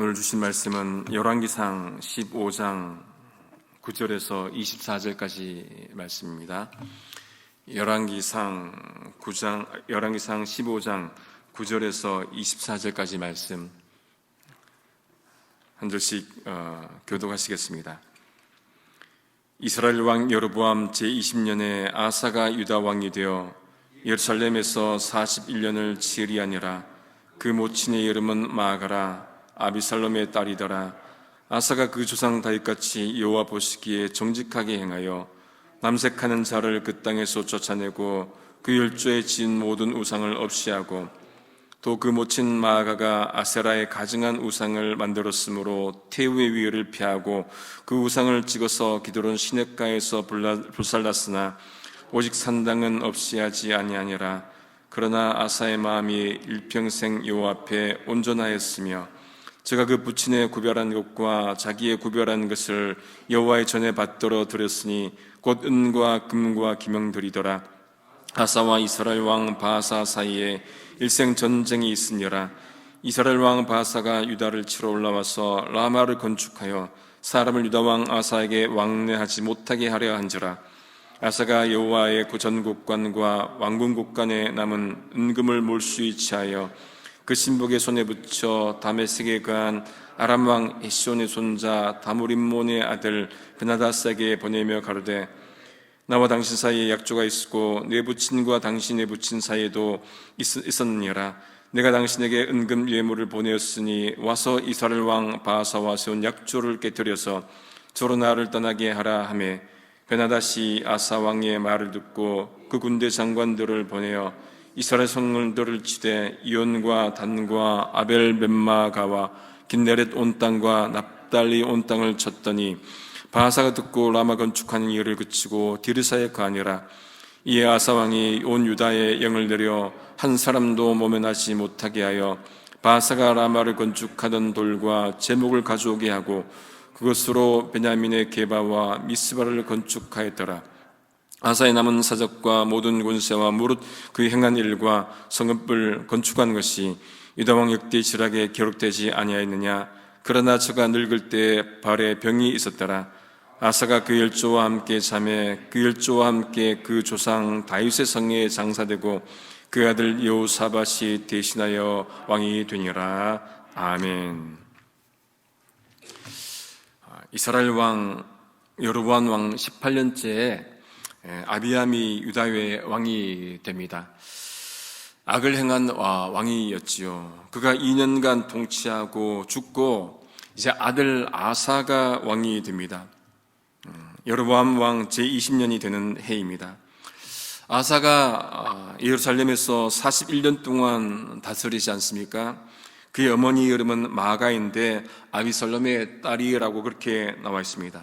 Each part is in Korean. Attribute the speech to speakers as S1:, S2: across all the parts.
S1: 오늘 주신 말씀은 열왕기상 15장 9절에서 24절까지 말씀입니다. 열왕기상 15장 9절에서 24절까지 말씀 한 절씩 교독하시겠습니다. 이스라엘 왕 여로보암 제20년에 아사가 유다 왕이 되어 예루살렘에서 41년을 치리하니라. 그 모친의 이름은 마아가라. 아비살롬의 딸이더라. 아사가 그 조상 다윗같이 여호와 보시기에 정직하게 행하여 남색하는 자를 그 땅에서 쫓아내고 그 열조에 지은 모든 우상을 없이하고 또 그 모친 마아가가 아세라의 가증한 우상을 만들었으므로 태우의 위협을 피하고 그 우상을 찍어서 기드론 시냇가에서 불살랐으나 오직 산당은 없이 하지 아니하니라. 그러나 아사의 마음이 일평생 여호와 앞에 온전하였으며 제가 그 부친의 구별한 것과 자기의 구별한 것을 여호와의 전에 받들어 드렸으니 곧 은과 금과 기명들이더라. 아사와 이스라엘 왕 바하사 사이에 일생 전쟁이 있으니라. 이스라엘 왕 바하사가 유다를 치러 올라와서 라마를 건축하여 사람을 유다 왕 아사에게 왕래하지 못하게 하려 한지라. 아사가 여호와의 전국관과 왕궁국관에 남은 은금을 몰수히 취하여 그 신복의 손에 붙여 다메섹에 거한 아람 왕 에시온의 손자 다무림몬의 아들 베나다스에게 보내며 가로되 나와 당신 사이에 약조가 있고 내 부친과 당신의 부친 사이에도 있었느니라. 내가 당신에게 은금 예물을 보내었으니 와서 이스라엘 왕 바하사와 세운 약조를 깨뜨려서 저로 나를 떠나게 하라 하매 베나다시 아사 왕의 말을 듣고 그 군대 장관들을 보내어 이스라엘 성들을 치되 이온과 단과 아벨벳마가와 긴네렛 온 땅과 납달리 온 땅을 쳤더니 바하사가 듣고 라마 건축하는 일을 그치고 디르사에 거하니라. 이에 아사 왕이 온 유다에 영을 내려 한 사람도 모면하지 못하게 하여 바하사가 라마를 건축하던 돌과 제목을 가져오게 하고 그것으로 베냐민의 게바와 미스바를 건축하였더라. 아사의 남은 사적과 모든 군세와 무릇 그 행한 일과 성읍을 건축한 것이 유다왕 역대 지락에 기록되지 아니하였느냐. 그러나 저가 늙을 때에 발에 병이 있었더라. 아사가 그 열조와 함께 잠에 그 열조와 함께 그 조상 다윗의 성에 장사되고 그 아들 여호사밧이 대신하여 왕이 되니라. 아멘. 이스라엘 왕 여로보암 왕 18년째에 아비암이 유다의 왕이 됩니다. 악을 행한 왕이었지요. 그가 2년간 통치하고 죽고 이제 아들 아사가 왕이 됩니다. 여로보암 왕 제20년이 되는 해입니다. 아사가 예루살렘에서 41년 동안 다스리지 않습니까? 그의 어머니 이름은 마아가인데 아비살롬의 딸이라고 그렇게 나와 있습니다.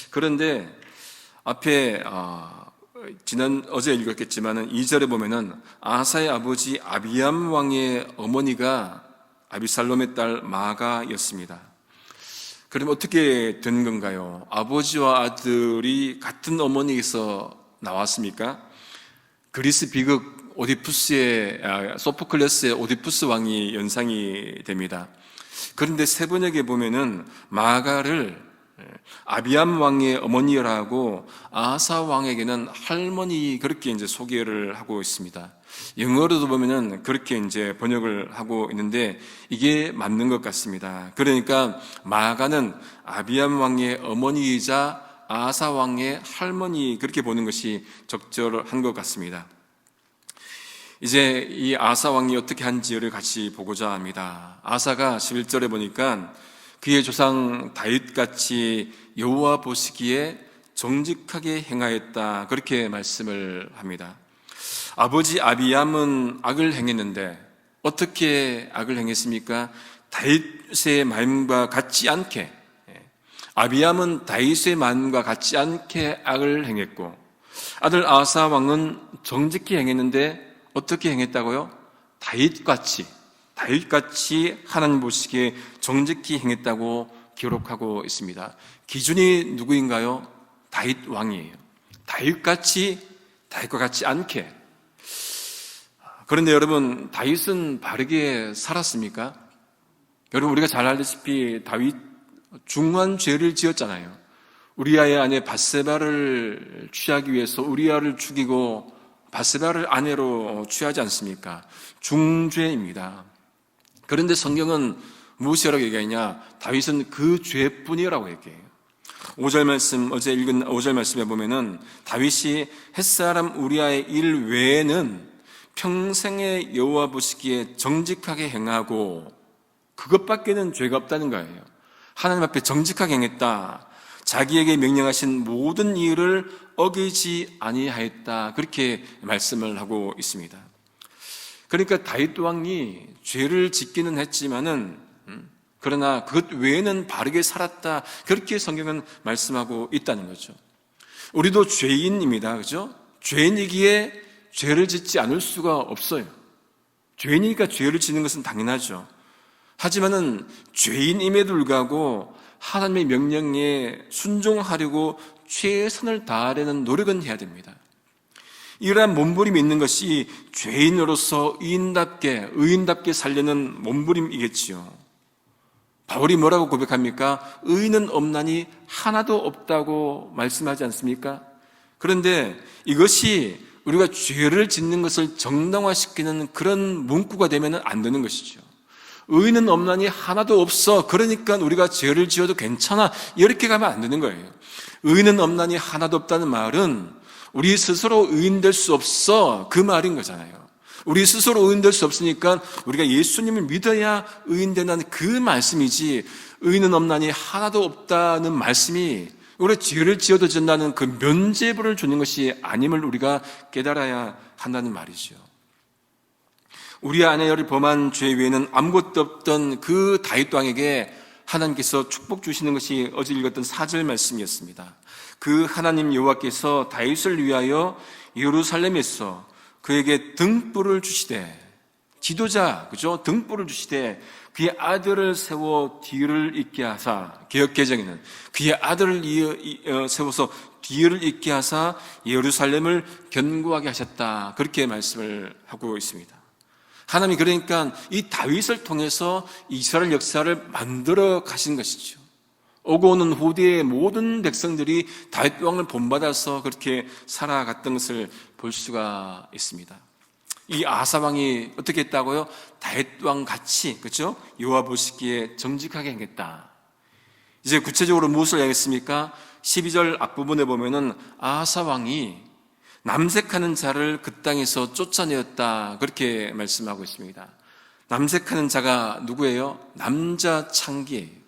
S1: 그런데 앞에 어제 읽었겠지만은 2절에 보면은 아사의 아버지 아비암 왕의 어머니가 아비살롬의 딸 마아가였습니다. 그럼 어떻게 된 건가요? 아버지와 아들이 같은 어머니에서 나왔습니까? 그리스 비극 소포클레스의 오디푸스 왕이 연상이 됩니다. 그런데 세번역에 보면은 마아가를 아비암 왕의 어머니라고 아사 왕에게는 할머니 그렇게 이제 소개를 하고 있습니다. 영어로도 보면은 그렇게 이제 번역을 하고 있는데 이게 맞는 것 같습니다. 그러니까 마아가는 아비암 왕의 어머니이자 아사 왕의 할머니 그렇게 보는 것이 적절한 것 같습니다. 이제 이 아사 왕이 어떻게 한지를 같이 보고자 합니다. 아사가 11절에 보니까 그의 조상 다윗같이 여호와 보시기에 정직하게 행하였다 그렇게 말씀을 합니다. 아버지 아비암은 악을 행했는데 어떻게 악을 행했습니까? 다윗의 마음과 같지 않게, 아비암은 다윗의 마음과 같지 않게 악을 행했고 아들 아사 왕은 정직히 행했는데 어떻게 행했다고요? 다윗같이 하나님 보시기에 정직히 행했다고 기록하고 있습니다. 기준이 누구인가요? 다윗 왕이에요. 다윗과 같이 않게. 그런데 여러분, 다윗은 바르게 살았습니까? 여러분, 우리가 잘 알다시피 다윗 중한 죄를 지었잖아요. 우리아의 아내 밧세바를 취하기 위해서 우리아를 죽이고 밧세바를 아내로 취하지 않습니까? 중죄입니다. 그런데 성경은 무엇이라고 얘기하냐? 다윗은 그 죄뿐이라고 얘기해요. 5절 말씀, 어제 읽은 5절 말씀에 보면은 다윗이 햇사람 우리아의 일 외에는 평생에 여호와 보시기에 정직하게 행하고 그것밖에는 죄가 없다는 거예요. 하나님 앞에 정직하게 행했다. 자기에게 명령하신 모든 일을 어기지 아니하였다. 그렇게 말씀을 하고 있습니다. 그러니까 다윗 왕이 죄를 짓기는 했지만은 그러나 그것 외에는 바르게 살았다. 그렇게 성경은 말씀하고 있다는 거죠. 우리도 죄인입니다. 그죠? 죄인이기에 죄를 짓지 않을 수가 없어요. 죄인이니까 죄를 짓는 것은 당연하죠. 하지만은 죄인임에도 불구하고 하나님의 명령에 순종하려고 최선을 다하려는 노력은 해야 됩니다. 이러한 몸부림이 있는 것이 죄인으로서 의인답게 살려는 몸부림이겠지요. 바울이 뭐라고 고백합니까? 의인은 없나니 하나도 없다고 말씀하지 않습니까? 그런데 이것이 우리가 죄를 짓는 것을 정당화시키는 그런 문구가 되면 안 되는 것이죠. 의인은 없나니 하나도 없어. 그러니까 우리가 죄를 지어도 괜찮아. 이렇게 가면 안 되는 거예요. 의인은 없나니 하나도 없다는 말은 우리 스스로 의인 될 수 없어. 그 말인 거잖아요. 우리 스스로 의인 될 수 없으니까 우리가 예수님을 믿어야 의인 된다는 그 말씀이지, 의인은 없나니 하나도 없다는 말씀이 우리가 죄를 지어도 된다는 그 면죄부를 주는 것이 아님을 우리가 깨달아야 한다는 말이죠. 우리 아내를 범한 죄 외에는 아무것도 없던 그 다윗 왕에게 하나님께서 축복 주시는 것이 어제 읽었던 4절 말씀이었습니다. 그 하나님 여호와께서 다윗을 위하여 예루살렘에서 그에게 등불을 주시되, 지도자, 그죠? 등불을 주시되 그의 아들을 세워 뒤를 잇게 하사, 개역개정에는 그의 아들을 세워서 뒤를 잇게 하사 예루살렘을 견고하게 하셨다. 그렇게 말씀을 하고 있습니다. 하나님이 그러니까 이 다윗을 통해서 이스라엘 역사를 만들어 가신 것이죠. 오고 오는 후대의 모든 백성들이 다윗 왕을 본받아서 그렇게 살아갔던 것을 볼 수가 있습니다. 이 아사 왕이 어떻게 했다고요? 다윗 왕 같이, 그렇죠? 여호와 보시기에 정직하게 행했다. 이제 구체적으로 무엇을 하겠습니까? 12절 앞부분에 보면은 아사 왕이 남색하는 자를 그 땅에서 쫓아내었다. 그렇게 말씀하고 있습니다. 남색하는 자가 누구예요? 남자 창기예요.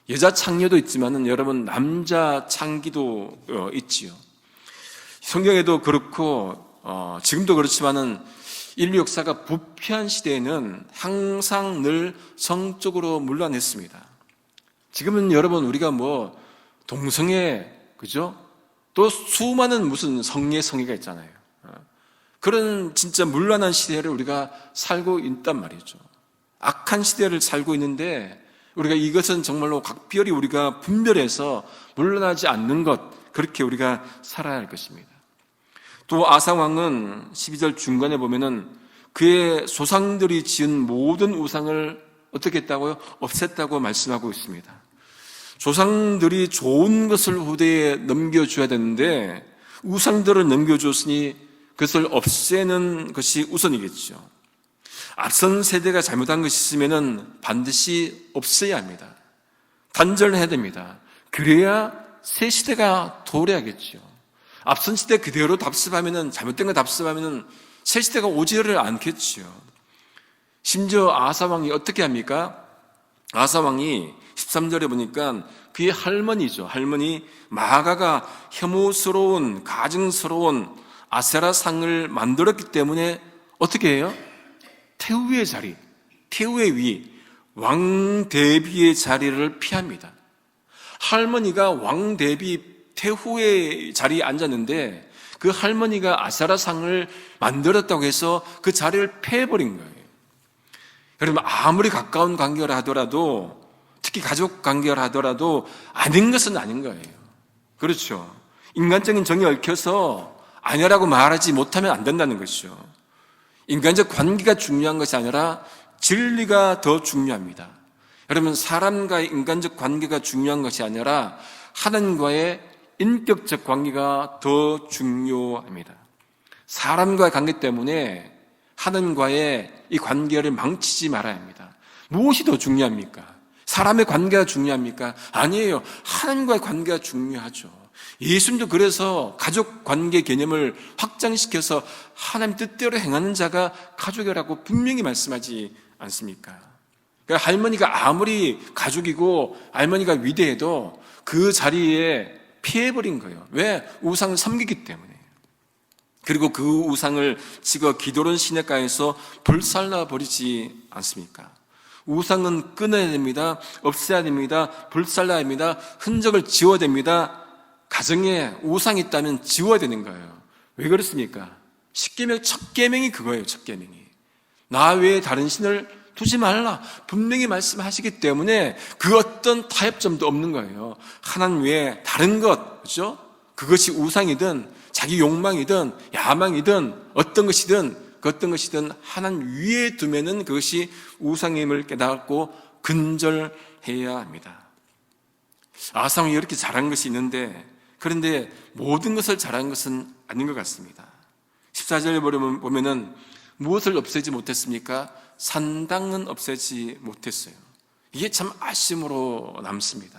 S1: 여자 창녀도 있지만은 여러분 남자 창기도 있지요. 성경에도 그렇고 지금도 그렇지만은 인류 역사가 부패한 시대에는 항상 늘 성적으로 문란했습니다. 지금은 여러분 우리가 뭐 동성애, 그죠? 또 수많은 무슨 성애가 있잖아요. 그런 진짜 문란한 시대를 우리가 살고 있단 말이죠. 악한 시대를 살고 있는데 우리가 이것은 정말로 각별히 우리가 분별해서 물러나지 않는 것, 그렇게 우리가 살아야 할 것입니다. 또 아사왕은 12절 중간에 보면은 그의 조상들이 지은 모든 우상을 어떻게 했다고요? 없앴다고 말씀하고 있습니다. 조상들이 좋은 것을 후대에 넘겨줘야 되는데 우상들을 넘겨줬으니 그것을 없애는 것이 우선이겠죠. 앞선 세대가 잘못한 것이 있으면 반드시 없애야 합니다. 단절해야 됩니다. 그래야 새 시대가 도래하겠죠. 앞선 시대 그대로 답습하면, 잘못된 거 답습하면 새 시대가 오지를 않겠죠. 심지어 아사왕이 어떻게 합니까? 아사왕이 13절에 보니까 그의 할머니죠. 할머니 마아가가 혐오스러운, 가증스러운 아세라 상을 만들었기 때문에 어떻게 해요? 태후의 자리, 태후의 위, 왕 대비의 자리를 피합니다. 할머니가 왕 대비 태후의 자리에 앉았는데 그 할머니가 아세라 상을 만들었다고 해서 그 자리를 패해버린 거예요. 여러분 아무리 가까운 관계를 하더라도, 특히 가족 관계를 하더라도 아닌 것은 아닌 거예요. 그렇죠. 인간적인 정이 얽혀서 아니라고 말하지 못하면 안 된다는 것이죠. 인간적 관계가 중요한 것이 아니라 진리가 더 중요합니다. 여러분, 사람과의 인간적 관계가 중요한 것이 아니라 하나님과의 인격적 관계가 더 중요합니다. 사람과의 관계 때문에 하나님과의 이 관계를 망치지 말아야 합니다. 무엇이 더 중요합니까? 사람의 관계가 중요합니까? 아니에요. 하나님과의 관계가 중요하죠. 예수님도 그래서 가족 관계 개념을 확장시켜서 하나님 뜻대로 행하는 자가 가족이라고 분명히 말씀하지 않습니까? 그러니까 할머니가 아무리 가족이고 할머니가 위대해도 그 자리에 피해버린 거예요. 왜? 우상을 섬기기 때문에. 그리고 그 우상을 찍어 기도론 시냇가에서 불살라 버리지 않습니까? 우상은 끊어야 됩니다. 없애야 됩니다. 불살라야 됩니다. 흔적을 지워야 됩니다. 가정에 우상이 있다면 지워야 되는 거예요. 왜 그렇습니까? 십계명 첫 계명이 그거예요. 첫 계명이. 나 외에 다른 신을 두지 말라 분명히 말씀하시기 때문에 그 어떤 타협점도 없는 거예요. 하나님 외에 다른 것, 그렇죠? 그것이 우상이든 자기 욕망이든 야망이든 어떤 것이든 그 어떤 것이든 하나님 위에 두면은 그것이 우상임을 깨닫고 근절해야 합니다. 아상이 이렇게 잘한 것이 있는데, 그런데 모든 것을 잘한 것은 아닌 것 같습니다. 14절에 보면은 무엇을 없애지 못했습니까? 산당은 없애지 못했어요. 이게 참 아쉬움으로 남습니다.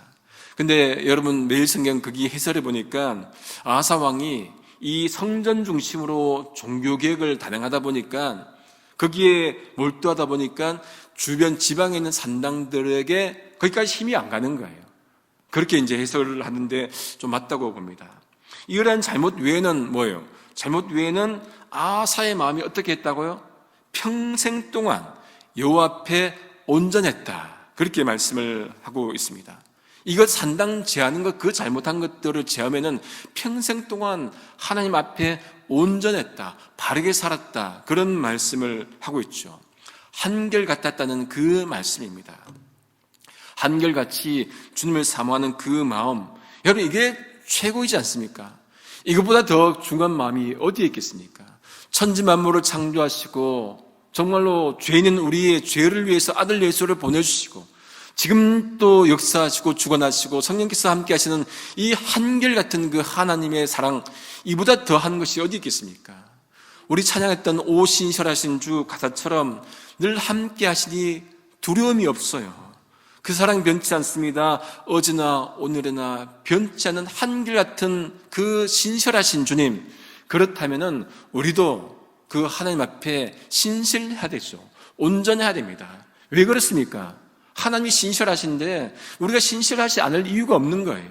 S1: 근데 여러분, 매일 성경 거기 해설해 보니까 아사 왕이 이 성전 중심으로 종교개혁을 단행하다 보니까, 거기에 몰두하다 보니까 주변 지방에 있는 산당들에게 거기까지 힘이 안 가는 거예요. 그렇게 이제 해설을 하는데 좀 맞다고 봅니다. 이러한 잘못 외에는 뭐예요? 잘못 외에는 아사의 마음이 어떻게 했다고요? 평생 동안 여호와 앞에 온전했다. 그렇게 말씀을 하고 있습니다. 이것 산당 제하는 것, 그 잘못한 것들을 제하면은 평생 동안 하나님 앞에 온전했다, 바르게 살았다, 그런 말씀을 하고 있죠. 한결같았다는 그 말씀입니다. 한결같이 주님을 사모하는 그 마음, 여러분 이게 최고이지 않습니까? 이것보다 더 중요한 마음이 어디에 있겠습니까? 천지 만물을 창조하시고 정말로 죄인은 우리의 죄를 위해서 아들 예수를 보내주시고 지금 또 역사하시고 죽어나시고 성령께서 함께 하시는 이 한결같은 그 하나님의 사랑, 이보다 더한 것이 어디 있겠습니까? 우리 찬양했던 오 신실하신 주 가사처럼 늘 함께 하시니 두려움이 없어요. 그 사랑 변치 않습니다. 어제나 오늘이나 변치 않는 한결같은 그 신실하신 주님, 그렇다면은 우리도 그 하나님 앞에 신실해야 되죠. 온전해야 됩니다. 왜 그렇습니까? 하나님이 신실하신데 우리가 신실하지 않을 이유가 없는 거예요.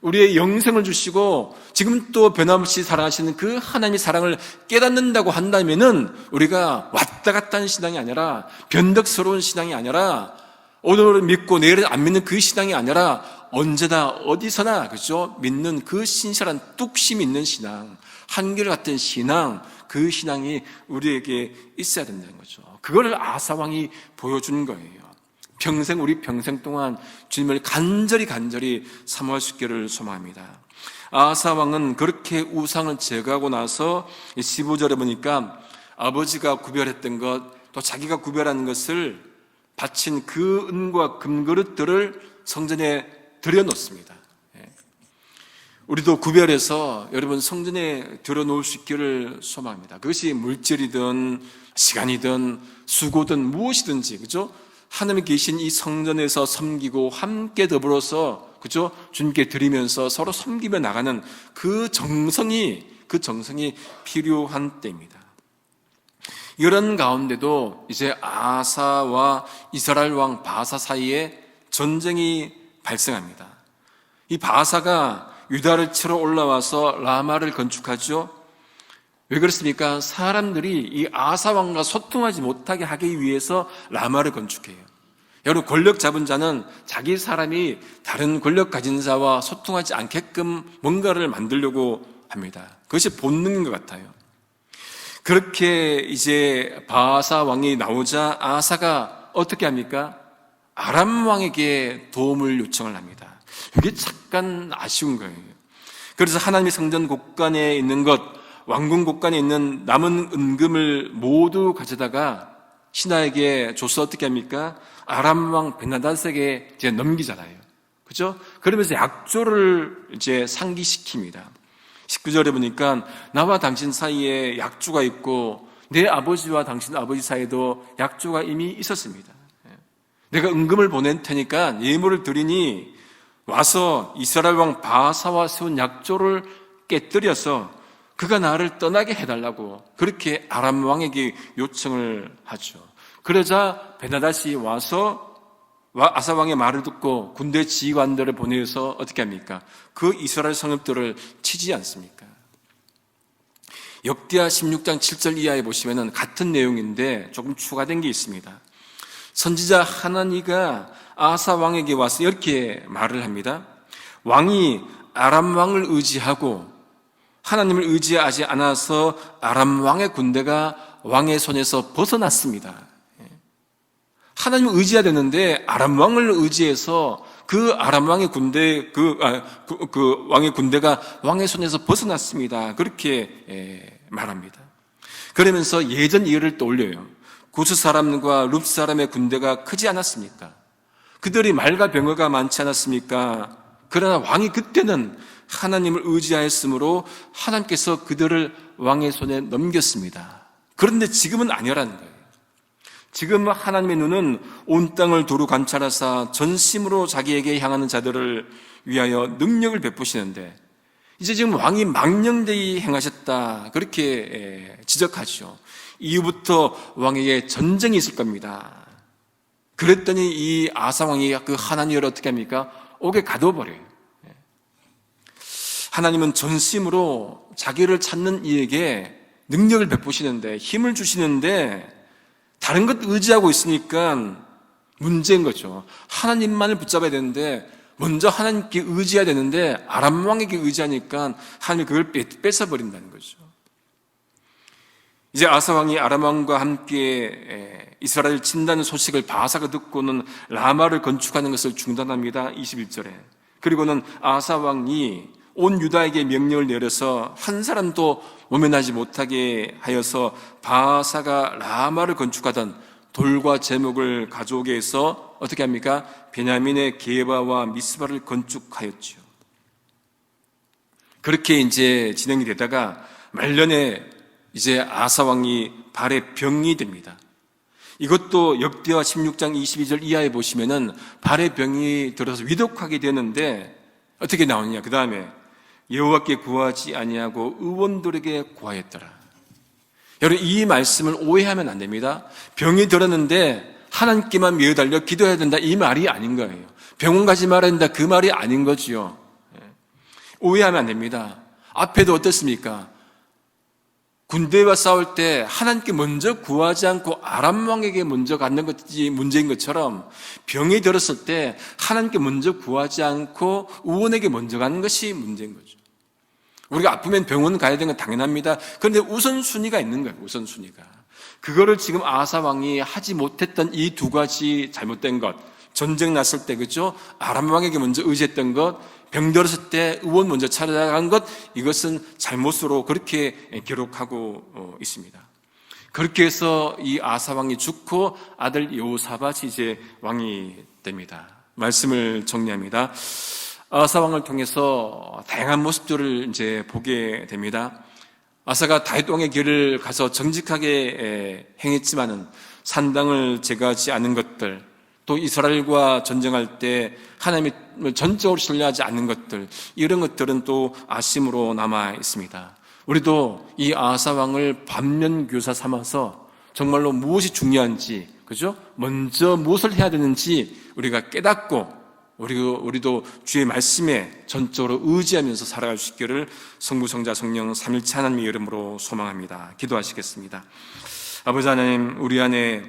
S1: 우리의 영생을 주시고 지금 또 변함없이 사랑하시는 그 하나님의 사랑을 깨닫는다고 한다면은 우리가 왔다 갔다 하는 신앙이 아니라 변덕스러운 신앙이 아니라 오늘은 믿고 내일은 안 믿는 그 신앙이 아니라 언제나 어디서나, 그죠? 믿는 그 신실한 뚝심 있는 신앙, 한결같은 신앙, 그 신앙이 우리에게 있어야 된다는 거죠. 그걸 아사왕이 보여준 거예요. 우리 평생 동안 주님을 간절히 사모할 수 있기를 소망합니다. 아사왕은 그렇게 우상을 제거하고 나서 15절에 보니까 아버지가 구별했던 것, 또 자기가 구별한 것을 바친 그 은과 금그릇들을 성전에 들여놓습니다. 우리도 구별해서 여러분 성전에 들여놓을 수 있기를 소망합니다. 그것이 물질이든 시간이든 수고든 무엇이든지, 그죠? 하나님이 계신 이 성전에서 섬기고 함께 더불어서, 그죠? 주님께 드리면서 서로 섬기며 나가는 그 정성이 필요한 때입니다. 이런 가운데도 이제 아사와 이스라엘 왕 바사 사이에 전쟁이 발생합니다. 이 바사가 유다를 치러 올라와서 라마를 건축하죠. 왜 그렇습니까? 사람들이 이 아사 왕과 소통하지 못하게 하기 위해서 라마를 건축해요. 여러분, 권력 잡은 자는 자기 사람이 다른 권력 가진 자와 소통하지 않게끔 뭔가를 만들려고 합니다. 그것이 본능인 것 같아요. 그렇게 이제 바사 왕이 나오자 아사가 어떻게 합니까? 아람 왕에게 도움을 요청을 합니다. 이게 잠깐 아쉬운 거예요. 그래서 하나님의 성전 곳간에 있는 것, 왕궁 곳간에 있는 남은 은금을 모두 가져다가 신하에게 줘서 어떻게 합니까? 아람 왕 베나닷에게 이제 넘기잖아요. 그죠? 그러면서 약조를 이제 상기시킵니다. 19절에 보니까 나와 당신 사이에 약조가 있고 내 아버지와 당신 아버지 사이에도 약조가 이미 있었습니다. 내가 은금을 보낼 테니까 예물을 드리니 와서 이스라엘 왕 바하사와 세운 약조를 깨뜨려서 그가 나를 떠나게 해달라고 그렇게 아람 왕에게 요청을 하죠. 그러자 베나닷이 와서 아사 왕의 말을 듣고 군대 지휘관들을 보내서 어떻게 합니까? 그 이스라엘 성읍들을 치지 않습니까? 역대하 16장 7절 이하에 보시면은 같은 내용인데 조금 추가된 게 있습니다. 선지자 하나니가 아사 왕에게 와서 이렇게 말을 합니다. 왕이 아람 왕을 의지하고 하나님을 의지하지 않아서 아람 왕의 군대가 왕의 손에서 벗어났습니다. 하나님을 의지해야 되는데 아람 왕을 의지해서 그 아람 왕의 군대, 그 왕의 군대가 왕의 손에서 벗어났습니다. 그렇게 말합니다. 그러면서 예전 일을 떠올려요. 구스 사람과 룹 사람의 군대가 크지 않았습니까? 그들이 말과 병거가 많지 않았습니까? 그러나 왕이 그때는 하나님을 의지하였으므로 하나님께서 그들을 왕의 손에 넘겼습니다. 그런데 지금은 아니라는 거예요. 지금 하나님의 눈은 온 땅을 두루 관찰하사 전심으로 자기에게 향하는 자들을 위하여 능력을 베푸시는데 이제 지금 왕이 망령되이 행하셨다 그렇게 지적하죠. 이후부터 왕에게 전쟁이 있을 겁니다. 그랬더니 이 아사 왕이 그 하나님을 어떻게 합니까? 옥에 가둬버려요. 하나님은 전심으로 자기를 찾는 이에게 능력을 베푸시는데 힘을 주시는데 다른 것 의지하고 있으니까 문제인 거죠. 하나님만을 붙잡아야 되는데 먼저 하나님께 의지해야 되는데 아람 왕에게 의지하니까 하나님이 그걸 뺏어버린다는 거죠. 이제 아사 왕이 아람 왕과 함께 이스라엘을 친다는 소식을 바하사가 듣고는 라마를 건축하는 것을 중단합니다. 21절에. 그리고는 아사 왕이 온 유다에게 명령을 내려서 한 사람도 모면하지 못하게 하여서 바하사가 라마를 건축하던 돌과 제목을 가져오게 해서 어떻게 합니까? 베냐민의 게바와 미스바를 건축하였죠. 그렇게 이제 진행이 되다가 말년에 이제 아사 왕이 발에 병이 됩니다. 이것도 역대하 16장 22절 이하에 보시면은 발에 병이 들어서 위독하게 되는데 어떻게 나오느냐? 그 다음에 여호와께 구하지 아니하고 의원들에게 구하였더라. 여러분 이 말씀을 오해하면 안 됩니다. 병이 들었는데 하나님께만 매달려 기도해야 된다 이 말이 아닌 거예요. 병원 가지 말아야 된다 그 말이 아닌 거지요. 오해하면 안 됩니다. 앞에도 어떻습니까? 군대와 싸울 때 하나님께 먼저 구하지 않고 아람 왕에게 먼저 갖는 것이 문제인 것처럼 병이 들었을 때 하나님께 먼저 구하지 않고 의원에게 먼저 가는 것이 문제인 거죠. 우리가 아프면 병원 가야 되는 건 당연합니다. 그런데 우선순위가 있는 거예요. 우선순위가. 그거를 지금 아사 왕이 하지 못했던 이 두 가지 잘못된 것, 전쟁 났을 때 그죠? 아람 왕에게 먼저 의지했던 것, 병 들었을 때 의원 먼저 찾아간 것, 이것은 잘못으로 그렇게 기록하고 있습니다. 그렇게 해서 이 아사 왕이 죽고 아들 여호사밧이 이제 왕이 됩니다. 말씀을 정리합니다. 아사 왕을 통해서 다양한 모습들을 이제 보게 됩니다. 아사가 다윗 왕의 길을 가서 정직하게 행했지만은 산당을 제거하지 않은 것들, 또 이스라엘과 전쟁할 때 하나님을 전적으로 신뢰하지 않는 것들, 이런 것들은 또 아심으로 남아 있습니다. 우리도 이 아사 왕을 반면교사 삼아서 정말로 무엇이 중요한지, 그죠? 먼저 무엇을 해야 되는지 우리가 깨닫고 우리도 주의 말씀에 전적으로 의지하면서 살아갈 수 있기를 성부, 성자, 성령 삼일체 하나님의 이름으로 소망합니다. 기도하시겠습니다. 아버지 하나님, 우리 안에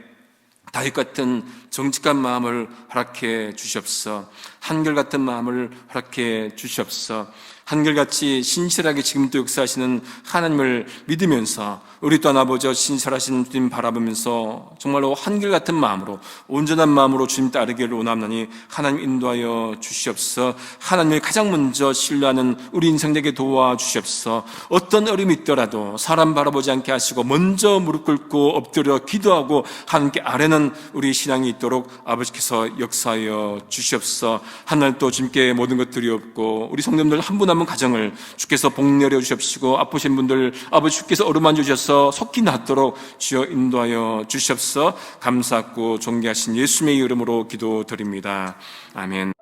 S1: 다윗 같은 정직한 마음을 허락해 주시옵소서. 한결같은 마음을 허락해 주시옵소서. 한결같이 신실하게 지금도 역사하시는 하나님을 믿으면서 우리 또한 아버지 신실하신 주님 바라보면서 정말로 한결같은 마음으로 온전한 마음으로 주님 따르기를 원하노니 하나님 인도하여 주시옵소서. 하나님을 가장 먼저 신뢰하는 우리 인생에게 도와주시옵소서. 어떤 어려움이 있더라도 사람 바라보지 않게 하시고 먼저 무릎 꿇고 엎드려 기도하고 하나님께 아뢰는 우리 신앙이 있도록 아버지께서 역사하여 주시옵소서. 하나님 또 주님께 모든 것들이 없고 우리 성도님들 한 분 한 분 가정을 주께서 복내려 주시옵시고 아프신 분들 아버지 주께서 어루만져 주셔서 속히 낫도록 주여 인도하여 주시옵소서. 감사하고 존귀하신 예수님의 이름으로 기도드립니다. 아멘.